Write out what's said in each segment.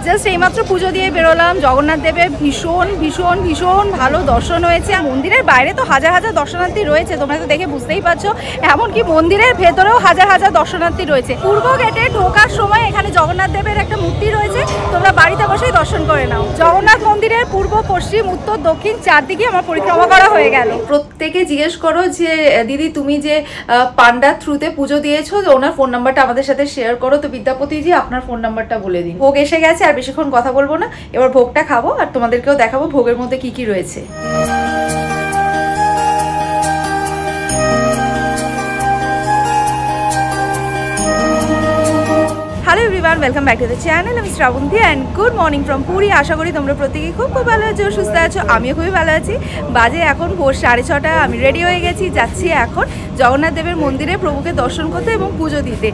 Just এইমাত্র পুজো দিয়ে বেরোলাম। জগন্নাথ দেবের ভীষণ ভীষণ ভীষণ ভালো দর্শন হয়েছে। মন্দিরের বাইরে তো হাজার হাজার দর্শনার্থী রয়েছে, তোমরা তো দেখে বুঝতেই পারছো। এমনকি মন্দিরের ভেতরেও হাজার হাজার দর্শনার্থী রয়েছে। পূর্ব গেটে ঢোকার সময় এখানে জগন্নাথ দেবের একটা মূর্তি রয়েছে, তোমরা বাড়িতে বসেই দর্শন করে নাও। জগন্নাথ মন্দিরের পূর্ব, পশ্চিম, উত্তর, দক্ষিণ চারদিকে আমার পরিক্রমা করা হয়ে গেল। প্রত্যেকে জিজ্ঞেস করো যে দিদি তুমি যে পান্ডার থ্রুতে পুজো দিয়েছো, ওনার ফোন নাম্বারটা আমাদের সাথে শেয়ার করো। তো বিদ্যাপতিজি আপনার ফোন নাম্বারটা বলে দিন। ভোগ এসে গেছে, আর বেশিক্ষণ কথা বলবো না, এবার ভোগটা খাবো আর তোমাদেরকেও দেখাবো ভোগের মধ্যে কি কি রয়েছে। Hello everyone, welcome back to the channel. আমি Shrabanti and good morning from Puri. আশা করি তোমরা প্রত্যেকেই খুব খুব ভালো আছো, সুস্থ আছো। আমিও খুবই ভালো আছি। বাজে এখন ভোর 6:30। আমি রেডি হয়ে গেছি, যাচ্ছি এখন জগন্নাথ দেবের মন্দিরে প্রভুকে দর্শন করতে এবং পুজো দিতে।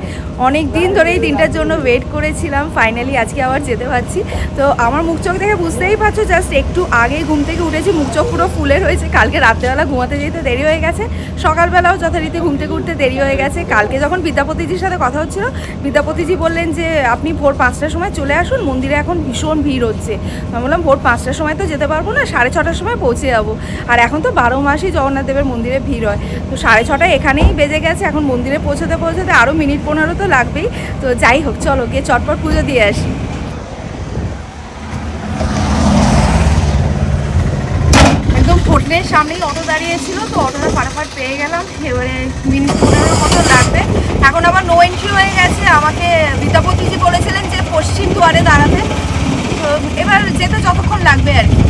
অনেক দিন ধরে এই দিনটার জন্য ওয়েট করেছিলাম, ফাইনালি আজকে আবার যেতে পারছি। তো আমার মুখ চোখ দেখে বুঝতেই পারছো, জাস্ট একটু আগেই ঘুম থেকে উঠেছি, মুখ চোখ পুরো ফুলে রয়েছে। কালকে রাত্রেবেলা ঘুমাতে যেতে দেরি হয়ে গেছে, সকালবেলাও যথারীতি ঘুম থেকে উঠতে দেরি হয়ে গেছে। কালকে যখন বিদ্যাপতিজির সাথে কথা হচ্ছিল, বিদ্যাপতিজি বললেন যে আপনি ভোর 5টার সময় চলে আসুন, মন্দিরে এখন ভীষণ ভিড় হচ্ছে। আমি বললাম ভোর 5টার সময় তো যেতে পারবো না, 6:30টার সময় পৌঁছে যাবো। আর এখন তো 12 মাসই জগন্নাথ দেবের মন্দিরে ভিড় হয়। তো 6:30 এখানেই বেজে গেছে, এখন মন্দিরে পৌঁছতে পৌঁছতে আরও মিনিট 15 তো লাগবেই। তো যাই হোক, চলো গিয়ে চটপট পুজো দিয়ে আসি। একদম হোটেলের সামনেই অটো দাঁড়িয়েছিল, তো অটোটা ফাটাফাট পেয়ে গেলাম। এবারে মিনিট 15 মতো লাগবে। এখন আবার নো এন্ট্রি হয়ে গেছে। আমাকে বিদ্যাপতিজি বলেছিলেন যে পশ্চিম দুয়ারে দাঁড়াতে, তো এবার যেতে যতক্ষণ লাগবে আর কি।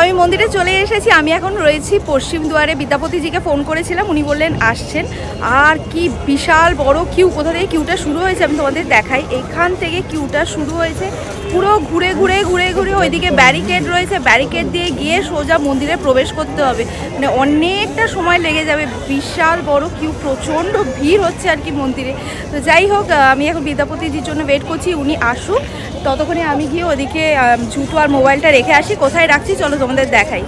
আমি মন্দিরে চলে এসেছি। আমি এখন রয়েছি পশ্চিম দুয়ারে। বিদ্যাপতিজিকে ফোন করেছিলাম, উনি বললেন আসছেন। আর কি বিশাল বড় কিউ! কোথা থেকে কিউটা শুরু হয়েছে আমি তোমাদের দেখাই। এখান থেকে কিউটা শুরু হয়েছে, পুরো ঘুরে ঘুরে ঘুরে ঘুরে ওইদিকে ব্যারিকেড রয়েছে, ব্যারিকেড দিয়ে গিয়ে সোজা মন্দিরে প্রবেশ করতে হবে। মানে অনেকটা সময় লেগে যাবে, বিশাল বড় কিউ, প্রচণ্ড ভিড় হচ্ছে আর কি মন্দিরে। তো যাই হোক, আমি এখন বিদ্যাপতিজির জন্য ওয়েট করছি, উনি আসুক। ততক্ষণে আমি গিয়ে ওদিকে জুতো আর মোবাইলটা রেখে আসি। কোথায় রাখছি চলো তোমাদের দেখাই।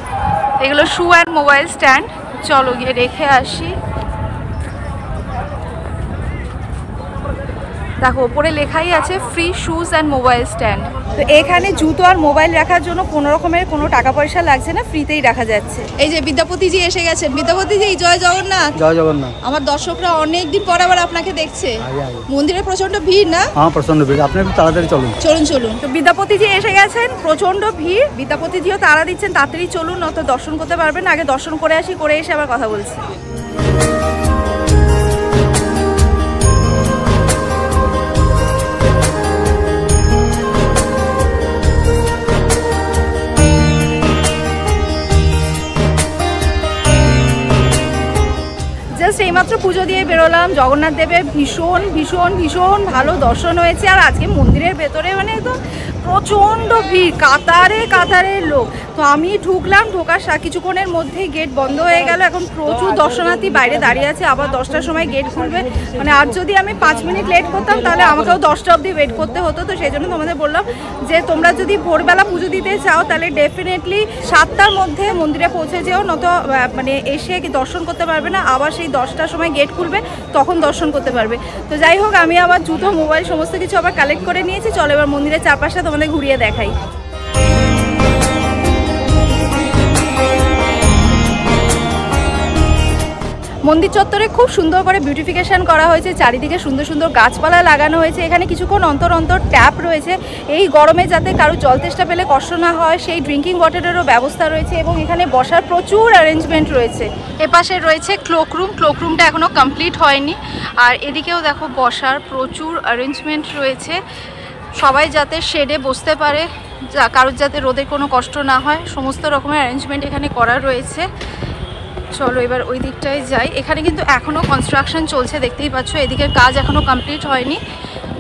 এগুলো শু অ্যান্ড মোবাইল স্ট্যান্ড, চলো গিয়ে রেখে আসি। দেখো ওপরে লেখাই আছে free shoes and mobile stand. তো এখানে জুতো আর মোবাইল রাখার জন্য কোনো রকমের কোনো টাকা পয়সা লাগছে না, ফ্রিতেই রাখা যাচ্ছে। এই যে বিদ্যাপতিজি এসে গেছেন। বিদ্যাপতিজি জয় জগন্নাথ। জয় জগন্নাথ। আমার দর্শকরা অনেকদিন পর আবার আপনাকে দেখছে। মন্দিরে প্রচন্ড ভিড় না? হ্যাঁ প্রচন্ড ভিড়, আপনি একটু তাড়াতাড়ি চলুন। চলুন চলুন। তো বিদ্যাপতিজি এসে গেছেন, প্রচন্ড ভিড়। বিদ্যাপতিজিও তাড়া দিচ্ছেন, তাড়াতাড়ি চলুন, অত দর্শন করতে পারবেন। আগে দর্শন করে আসি, করে এসে আবার কথা বলছি। জাস্ট এইমাত্র পুজো দিয়ে বেরোলাম। জগন্নাথ দেবের ভীষণ ভীষণ ভীষণ ভালো দর্শন হয়েছে। আর আজকে মন্দিরের ভেতরে মানে একদম প্রচণ্ড ভিড়, কাতারে কাতারে লোক। তো আমি ঢুকলাম, ঢোকার কিছুক্ষণের মধ্যেই গেট বন্ধ হয়ে গেল। এখন প্রচুর দর্শনার্থী বাইরে দাঁড়িয়ে আছে, আবার 10টার সময় গেট খুলবে। মানে আর যদি আমি 5 মিনিট লেট করতাম তাহলে আমাকেও 10টা অবধি ওয়েট করতে হতো। তো সেই জন্য তোমাদের বললাম যে তোমরা যদি ভোরবেলা পুজো দিতে চাও তাহলে ডেফিনেটলি 7টার মধ্যে মন্দিরে পৌঁছে যেও, নয়তো মানে এসে দর্শন করতে পারবে না। আবার সেই 10টার সময় গেট খুলবে, তখন দর্শন করতে পারবে। তো যাই হোক, আমি আবার জুতো মোবাইল সমস্ত কিছু আবার কালেক্ট করে নিয়েছি। চলো এবার মন্দিরের চারপাশটা তোমাদের ঘুরিয়ে দেখাই। মন্দির চত্বরে খুব সুন্দর করে বিউটিফিকেশন করা হয়েছে, চারিদিকে সুন্দর সুন্দর গাছপালা লাগানো হয়েছে। এখানে কিছুক্ষণ অন্তর অন্তর ট্যাপ রয়েছে, এই গরমে যাতে কারো জল তেষ্টা পেলে কষ্ট না হয় সেই ড্রিঙ্কিং ওয়াটারেরও ব্যবস্থা রয়েছে। এবং এখানে বসার প্রচুর অ্যারেঞ্জমেন্ট রয়েছে। এপাশে রয়েছে ক্লোকরুম, ক্লোকরুমটা এখনও কমপ্লিট হয়নি। আর এদিকেও দেখো বসার প্রচুর অ্যারেঞ্জমেন্ট রয়েছে। সবাই যাতে শেডে বসতে পারে, কারোর যাতে রোদের কোনো কষ্ট না হয়, সমস্ত রকমের অ্যারেঞ্জমেন্ট এখানে করা রয়েছে। চলো এবার ওই দিকটায় যাই। এখানে কিন্তু এখনও কনস্ট্রাকশন চলছে, দেখতেই পাচ্ছ। এদিকের কাজ এখনও কমপ্লিট হয়নি।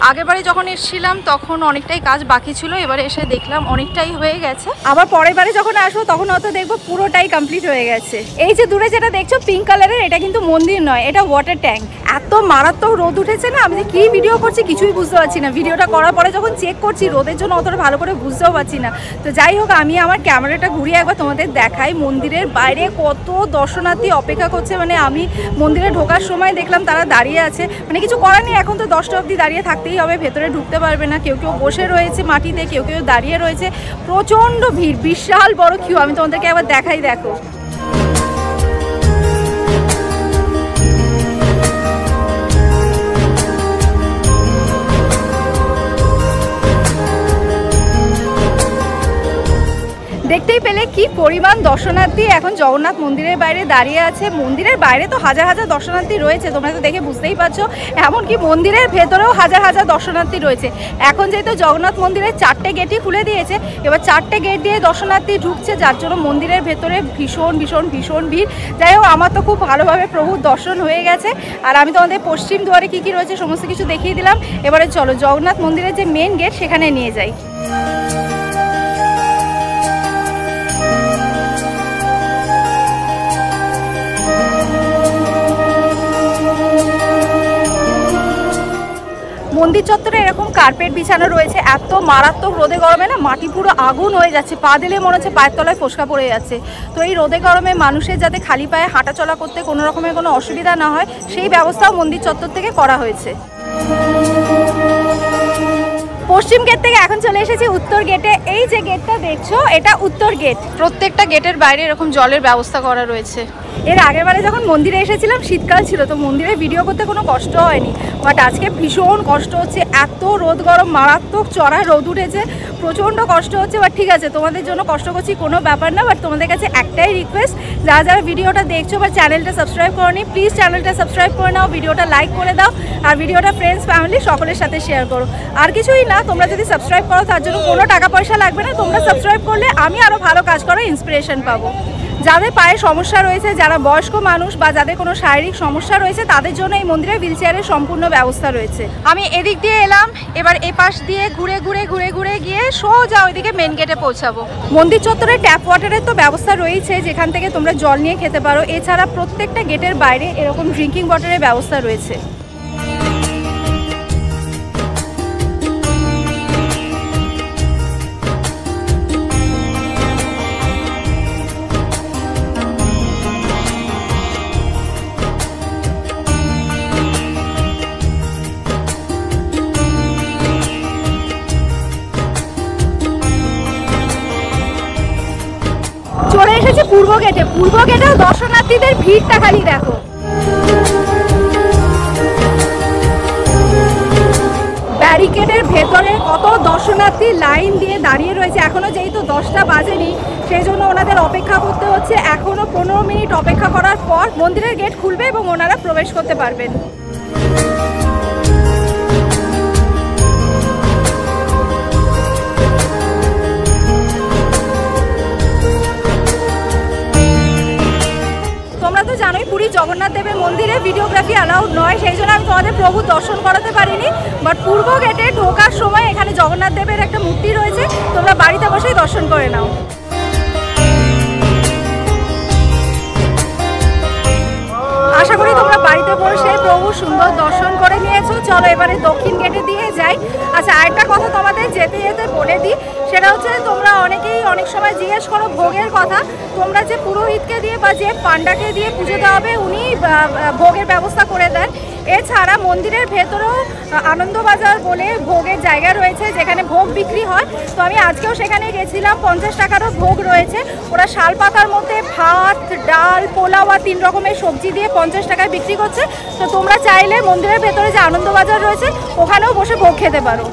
আগেরবারে যখন এসেছিলাম তখন অনেকটাই কাজ বাকি ছিল, এবারে এসে দেখলাম অনেকটাই হয়ে গেছে। আবার পরের বারে যখন আসবো তখন হয়তো দেখবো পুরোটাই কমপ্লিট হয়ে গেছে। এই যে দূরে যেটা দেখছো পিঙ্ক কালারের, এটা কিন্তু মন্দির নয়, এটা ওয়াটার ট্যাঙ্ক। এত মারাত্মক রোদ উঠেছে না, আমি যে কি ভিডিও করছি কিছুই বুঝতে পারছি না। ভিডিওটা করার পরে যখন চেক করছি রোদের জন্য অতটা ভালো করে বুঝতেও পারছি না। তো যাই হোক, আমি আমার ক্যামেরাটা ঘুরিয়ে একবার তোমাদের দেখাই। মন্দিরের বাইরে কত দর্শনার্থী অপেক্ষা করছে, মানে আমি মন্দিরে ঢোকার সময় দেখলাম তারা দাঁড়িয়ে আছে। মানে কিছু করার নেই, এখন তো 10টা অবধি দাঁড়িয়ে থাকতেই হবে, ভেতরে ঢুকতে পারবে না। কেউ কেউ বসে রয়েছে মাটিতে, কেউ কেউ দাঁড়িয়ে রয়েছে। প্রচণ্ড ভিড়, বিশাল বড় কিউ। আমি তোমাদেরকে একবার দেখাই, দেখো। দেখতেই পেলে কি পরিমাণ দর্শনার্থী এখন জগন্নাথ মন্দিরের বাইরে দাঁড়িয়ে আছে। মন্দিরের বাইরে তো হাজার হাজার দর্শনার্থী রয়েছে, তোমরা তো দেখে বুঝতেই পারছো। এমনকি মন্দিরের ভেতরেও হাজার হাজার দর্শনার্থী রয়েছে। এখন যেহেতু জগন্নাথ মন্দিরের 4টে গেটই খুলে দিয়েছে, এবার 4টে গেট দিয়ে দর্শনার্থী ঢুকছে, যার জন্য মন্দিরের ভেতরে ভীষণ ভীষণ ভীষণ ভিড়। যাই হোক, আমার তো খুব ভালোভাবে প্রভুর দর্শন হয়ে গেছে। আর আমি তোমাদের পশ্চিম দুয়ারে কী কী রয়েছে সমস্ত কিছু দেখিয়ে দিলাম। এবারে চলো জগন্নাথ মন্দিরের যে মেন গেট সেখানে নিয়ে যাই। মন্দির চত্বরে এরকম কার্পেট বিছানো রয়েছে। এত মারাত্মক রোদে গরমে না মাটি পুরো আগুন হয়ে যাচ্ছে, পা দিলে মনে হচ্ছে পায়ের তলায় ফোসকা পড়ে যাচ্ছে। তো এই রোদে গরমে মানুষের যাতে খালি পায়ে হাঁটাচলা করতে কোনো রকমের কোনো অসুবিধা না হয়, সেই ব্যবস্থাও মন্দির চত্বর থেকে করা হয়েছে। পশ্চিম গেট থেকে এখন চলে এসেছি উত্তর গেটে। এই যে গেটটা দেখছো, এটা উত্তর গেট। প্রত্যেকটা গেটের বাইরে এরকম জলের ব্যবস্থা করা রয়েছে। এর আগেরবারে যখন মন্দিরে এসেছিলাম শীতকাল ছিল, তো মন্দিরে ভিডিও করতে কোনো কষ্ট হয়নি, বাট আজকে ভীষণ কষ্ট হচ্ছে। এত রোদ গরম, মারাত্মক চড়া রোদ উঠেছে, প্রচণ্ড কষ্ট হচ্ছে। বাট ঠিক আছে, তোমাদের জন্য কষ্ট করছি কোনো ব্যাপার না। বাট তোমাদের কাছে একটাই রিকোয়েস্ট, যারা যারা ভিডিওটা দেখছো বা চ্যানেলটা সাবস্ক্রাইব করোনি, প্লিজ চ্যানেলটা সাবস্ক্রাইব করে নাও, ভিডিওটা লাইক করে দাও, আর ভিডিওটা ফ্রেন্ডস ফ্যামিলি সকলের সাথে শেয়ার করো। আর কিছুই না, তোমরা যদি সাবস্ক্রাইব করো তার জন্য কোনো টাকা পয়সা লাগবে না। তোমরা সাবস্ক্রাইব করলে আমি আরও ভালো কাজ করার ইন্সপিরেশন পাবো। যাদের পায়ে সমস্যা রয়েছে, যারা বয়স্ক মানুষ বা যাদের কোনো শারীরিক সমস্যা রয়েছে, তাদের জন্য এই মন্দিরে হুইল চেয়ারের সম্পূর্ণ ব্যবস্থা রয়েছে। আমি এদিক দিয়ে এলাম, এবার এ পাশ দিয়ে ঘুরে ঘুরে ঘুরে ঘুরে গিয়ে সোজা ওইদিকে মেন গেটে পৌঁছাবো। মন্দির চত্বরে ট্যাপ ওয়াটারের তো ব্যবস্থা রয়েছে, যেখান থেকে তোমরা জল নিয়ে খেতে পারো। এছাড়া প্রত্যেকটা গেটের বাইরে এরকম ড্রিঙ্কিং ওয়াটারের ব্যবস্থা রয়েছে। চলে এসেছে পূর্ব গেটে। পূর্ব গেটেও দর্শনার্থীদের ভিড়টা খালি দেখো। ব্যারিকেডের ভেতরে কত দর্শনার্থী লাইন দিয়ে দাঁড়িয়ে রয়েছে। এখনো যেহেতু 10টা বাজেনি, সেই জন্য ওনাদের অপেক্ষা করতে হচ্ছে। এখনো 15 মিনিট অপেক্ষা করার পর মন্দিরের গেট খুলবে এবং ওনারা প্রবেশ করতে পারবেন। তোমরা তো জানোই পুরী জগন্নাথ দেবের মন্দিরে ভিডিওগ্রাফি অ্যালাউড নয়, সেই জন্য আমি তোমাদের প্রভু দর্শন করাতে পারিনি। বাট পূর্ব গেটে ঢোকার সময় এখানে জগন্নাথ দেবের একটা মূর্তি রয়েছে, তোমরা বাড়িতে বসেই দর্শন করে নাও। আশা করি তোমরা বাড়িতে বসে প্রভু সুন্দর দর্শন করে নিয়েছো। চলো এবারে দক্ষিণ গেটে দিয়ে যাই। আচ্ছা, আরেকটা কথা তোমাদের যেতে যেতে বলে দিই, সেটা হচ্ছে তোমরা অনেকেই অনেক সময় জিজ্ঞেস করো ভোগের কথা। তোমরা যে পুরোহিতকে দিয়ে বা যে পান্ডাকে দিয়ে পুজো দেওয়া হবে, উনি ভোগের ব্যবস্থা করে দেন। এছাড়া মন্দিরের ভেতরেও আনন্দবাজার বলে ভোগের জায়গা রয়েছে, যেখানে ভোগ বিক্রি হয়। তো আমি আজকেও সেখানে গেছিলাম, 50 টাকারও ভোগ রয়েছে। ওরা শাল পাতার মধ্যে ভাত, ডাল, পোলাও আর 3 রকমের সবজি দিয়ে 50 টাকায় বিক্রি করছে। তো তোমরা চাইলে মন্দিরের ভেতরে যে আনন্দবাজার রয়েছে ওখানেও বসে ভোগ খেতে পারো।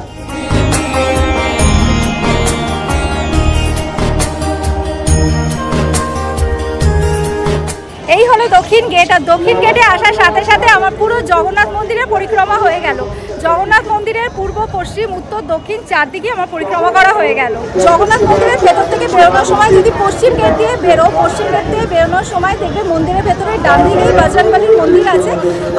এই হলো দক্ষিণ গেট, আর দক্ষিণ গেটে আসার সাথে সাথে আমার পুরো জগন্নাথ মন্দিরের পরিক্রমা হয়ে গেল। জগন্নাথ মন্দিরের পূর্ব, পশ্চিম, উত্তর, দক্ষিণ চারদিকে আমার পরিক্রমা করা হয়ে গেল। জগন্নাথ মন্দিরের ভেতর থেকে বেরোনোর সময় যদি পশ্চিম গেট দিয়ে পশ্চিম গেট দিয়ে বেরোনোর সময় দেখবে মন্দিরের ভেতরে ডান দিকেই বজরংবলীর মন্দির আছে।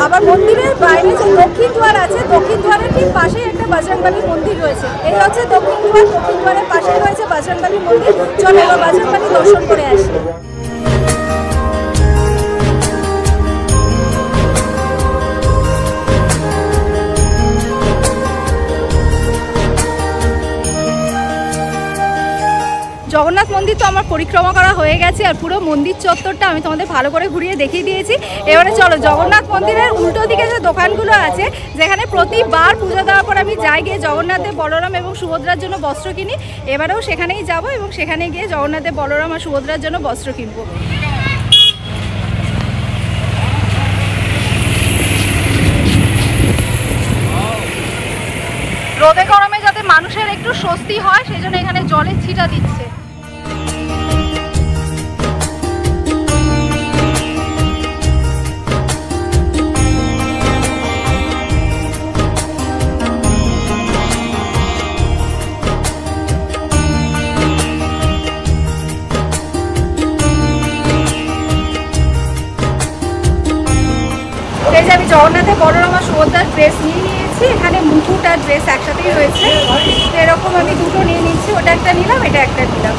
আবার মন্দিরের বাইরে যে দক্ষিণ দ্বার আছে, দক্ষিণ দ্বারের ঠিক পাশেই একটা বজরংবলীর মন্দির রয়েছে। এই হচ্ছে দক্ষিণ দ্বার, দক্ষিণ দ্বারের পাশেই রয়েছে বজরংবলীর মন্দির। চলো এবার বজরংবলী দর্শন করে আসি। জগন্নাথ মন্দির তো আমার পরিক্রমা করা হয়ে গেছে, আর পুরো মন্দির চত্বরটা আমি তোমাদের ভালো করে ঘুরিয়ে দেখিয়ে দিয়েছি। এবারে চলো জগন্নাথ মন্দিরের উল্টো দিকে যে দোকানগুলো আছে, যেখানে প্রতিবার পুজো দেওয়ার পর আমি যাই গিয়ে জগন্নাথের, বলরাম এবং সুভদ্রার জন্য বস্ত্র কিনি, এবারেও সেখানেই যাব এবং সেখানে গিয়ে জগন্নাথের, বলরাম আর সুভদ্রার জন্য বস্ত্র কিনবো। রোদে গরমে যাতে মানুষের একটু স্বস্তি হয় সেই জন্য এখানে জলের ছিটা দিচ্ছে। আমি জগন্নাথের, বলরাম আর সুভদ্রার ড্রেস নিয়ে নিয়েছি। এখানে মুকুট আর ড্রেস একসাথেই রয়েছে, এরকম আমি দুটো নিয়ে নিচ্ছি। ওটা একটা নিলাম, এটা একটা নিলাম।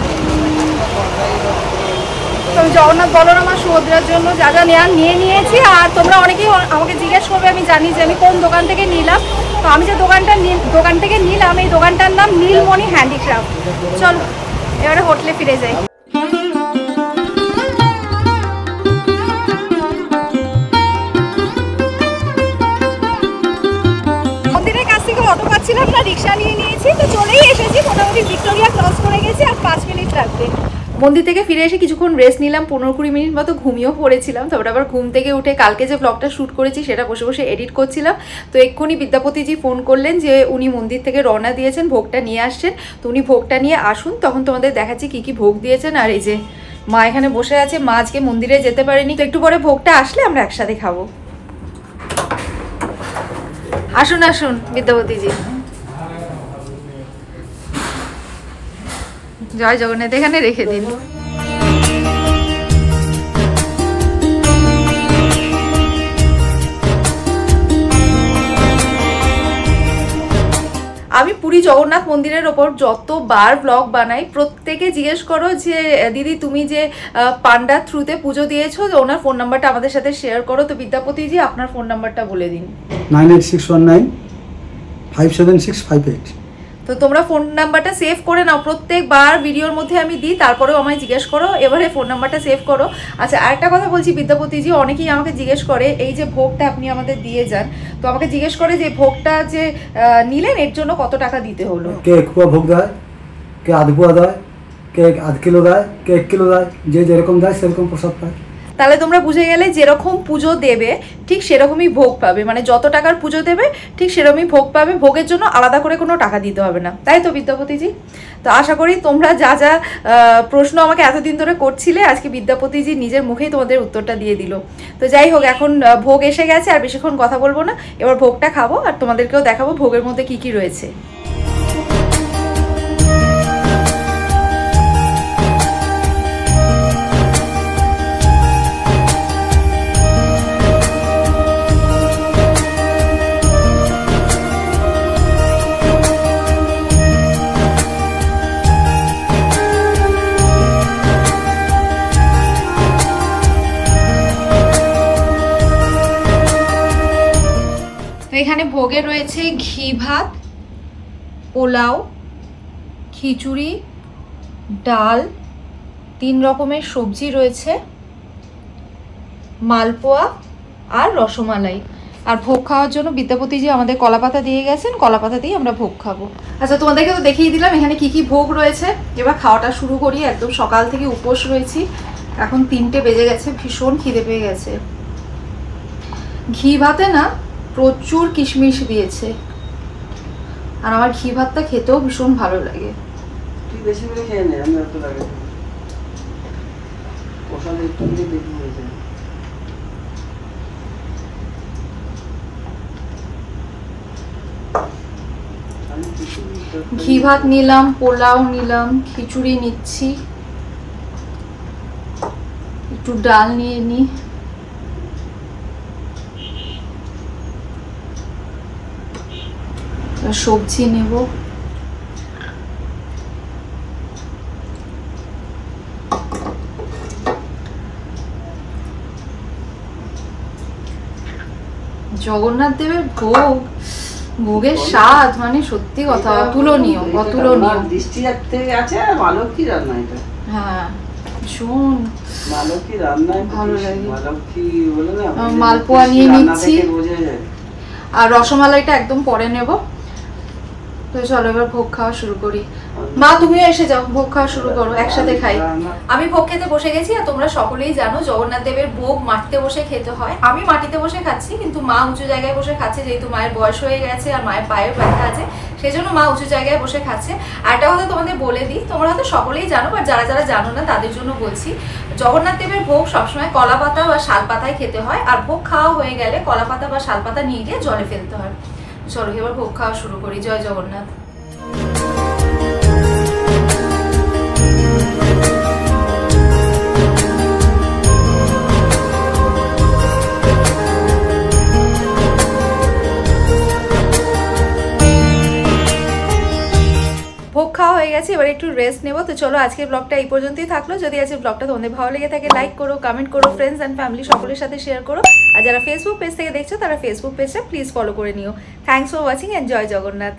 তো আমি জগন্নাথ, বলরাম আর সুভদ্রার জন্য যা যা নেওয়ার নিয়ে নিয়েছি। আর তোমরা অনেকেই আমাকে জিজ্ঞেস করবে, আমি জানি যে আমি কোন দোকান থেকে নিলাম। তো আমি যে দোকান থেকে নিলাম, এই দোকানটার নাম নীলমণি হ্যান্ডিক্রাফট। চলো এবারে হোটেলে ফিরে যাই। অটো পাচ্ছিলাম না, রিক্সা নিয়ে নিয়েছি, তো চলেই এসেছি। মোটামুটি ভিক্টোরিয়া ক্রস করে গেছি, আর 5 মিনিট লাগবে। মন্দির থেকে ফিরে এসে কিছুক্ষণ রেস্ট নিলাম, 15-20 মিনিট মতো ঘুমিয়েও পড়েছিলাম। তারপরে আবার ঘুম থেকে উঠে কালকে যে ব্লগটা শ্যুট করেছি সেটা বসে বসে এডিট করছিলাম। তো এক্ষুনি বিদ্যাপতিজি ফোন করলেন যে উনি মন্দির থেকে রওনা দিয়েছেন, ভোগটা নিয়ে আসছেন। তো উনি ভোগটা নিয়ে আসুন, তখন তোমাদের দেখাচ্ছি কী কী ভোগ দিয়েছেন। আর এই যে মা এখানে বসে আছে, মা আজকে মন্দিরে যেতে পারেনি, তো একটু পরে ভোগটা আসলে আমরা একসাথে খাবো। আসুন আসুন বিদ্যাপতিজি। জয় জগন্নাথ, এখানে রেখে দিন। আমি পুরী জগন্নাথ মন্দিরের ওপর যতবার ব্লগ বানাই, প্রত্যেকে জিজ্ঞেস করো যে দিদি তুমি যে পান্ডার থ্রুতে পুজো দিয়েছো, ওনার ফোন নাম্বারটা আমাদের সাথে শেয়ার করো। তো বিদ্যাপতিজি আপনার ফোন নাম্বারটা বলে দিন। 9861957658। তো তোমরা ফোন নাম্বারটা সেভ করে নাও, প্রত্যেকবার ভিডিওর মধ্যে আমি দিই, তারপরেও আমায় জিজ্ঞেস করো। এবারে ফোন নাম্বারটা সেভ করো। আচ্ছা, আরেকটা কথা বলছি বিদ্যাপতিজি, অনেকেই আমাকে জিজ্ঞেস করে এই যে ভোগটা আপনি আমাদের দিয়ে যান, তো আমাকে জিজ্ঞেস করে যে ভোগটা যে নিলেন এর জন্য কত টাকা দিতে হলো। কে 1 পোয়া ভোগ দেয়, কে আধ পোয়া দেয়, কে 1/2 কিলো দেয়, কে 1 কিলো দেয়, যে যেরকম দেয় সেরকম প্রসাদ পায়। তাহলে তোমরা বুঝে গেলে যেরকম পুজো দেবে ঠিক সেরকমই ভোগ পাবে, মানে যত টাকার পুজো দেবে ঠিক সেরকমই ভোগ পাবে। ভোগের জন্য আলাদা করে কোনো টাকা দিতে হবে না, তাই তো বিদ্যাপতিজি? তো আশা করি তোমরা যা যা প্রশ্ন আমাকে এতদিন ধরে করছিলে, আজকে বিদ্যাপতিজি নিজের মুখেই তোমাদের উত্তরটা দিয়ে দিল। তো যাই হোক, এখন ভোগ এসে গেছে, আর বেশিক্ষণ কথা বলবো না, এবার ভোগটা খাবো আর তোমাদেরকেও দেখাবো ভোগের মধ্যে কি কি রয়েছে। এখানে ভোগে রয়েছে ঘি ভাত, পোলাও, খিচুড়ি, ডাল, 3 রকমের সবজি রয়েছে, মালপোয়া আর রসমালাই। আর ভোগ খাওয়ার জন্য বিদ্যাপতিজি আমাদের কলাপাতা দিয়ে গেছেন, কলাপাতা দিয়ে আমরা ভোগ খাবো। আচ্ছা, তোমাদেরকে তো দেখিয়ে দিলাম এখানে কি কি ভোগ রয়েছে। এবার খাওয়াটা শুরু করি। একদম সকাল থেকে উপোস রয়েছি, এখন 3টে বেজে গেছে, ভীষণ খিদে পেয়ে গেছে। ঘি ভাতে না প্রচুর কিশমিশ দিয়েছে, আর আমার ঘি ভাতটা খেতেও ভীষণ ভালো লাগে। তুই বেশি করে খেয়ে নে, আমি অত লাগে ওখানে একটু বেশি হয়ে যায়। ঘি ভাত নিলাম, পোলাও নিলাম, খিচুড়ি নিচ্ছি, একটু ডাল নিয়ে নি, সবজি নেব। জগন্নাথ দেবের ভোগ, ভোগের স্বাদ মানে সত্যি কথা অতুলনীয়, অতুলনীয়। দৃষ্টি থেকে আছে ভালো কি রান্না এটা। হ্যাঁ ভীষণ ভালো কি রান্না, ভালো লাগে। ভালো কি বলে না, মালপোয়া নিয়ে নিচ্ছি, বোঝা যায়। আর রসমালাইটা একদম পরে নেব। তো চলো এবার ভোগ খাওয়া শুরু করি। মা তুমিও এসে যাও, ভোগ খাওয়া শুরু করো, একসাথে খাই। আমি ভোগ খেতে বসে গেছি। আর তোমরা সকলেই জানো জগন্নাথ দেবের ভোগ মাটিতে বসে খেতে হয়। আমি মাটিতে বসে খাচ্ছি, কিন্তু মা উঁচু জায়গায় বসে খাচ্ছে, যেহেতু মায়ের বয়স হয়ে গেছে আর মায়ের পায়েও ব্যথা আছে, সেই জন্য মা উঁচু জায়গায় বসে খাচ্ছে। আর একটা কথা তোমাদের বলে দিই, তোমরা হয়তো সকলেই জানো, বা যারা যারা জানো না তাদের জন্য বলছি, জগন্নাথ দেবের ভোগ সবসময় কলা পাতা বা শাল পাতায় খেতে হয়। আর ভোগ খাওয়া হয়ে গেলে কলা পাতা বা শাল পাতা নিয়ে গিয়ে জলে ফেলতে হয়। চলো এবার ভোগ খাওয়া শুরু করি। জয় জগন্নাথ। ভোগ খাওয়া হয়ে গেছে, এবার একটু রেস্ট নেবো। তো চলো আজকের ব্লগটা এই পর্যন্তই থাকলো। যদি আজকের ব্লগটা তোমাদের ভালো লেগে থাকে লাইক করো, কমেন্ট করো, ফ্রেন্ডস অ্যান্ড ফ্যামিলি সকলের সাথে শেয়ার করো। আর যারা ফেসবুক পেজ থেকে দেখছো তারা ফেসবুক পেজটা প্লিজ ফলো করে নিও। থ্যাংকস ফর ওয়াচিং এন্ড জয় জগন্নাথ।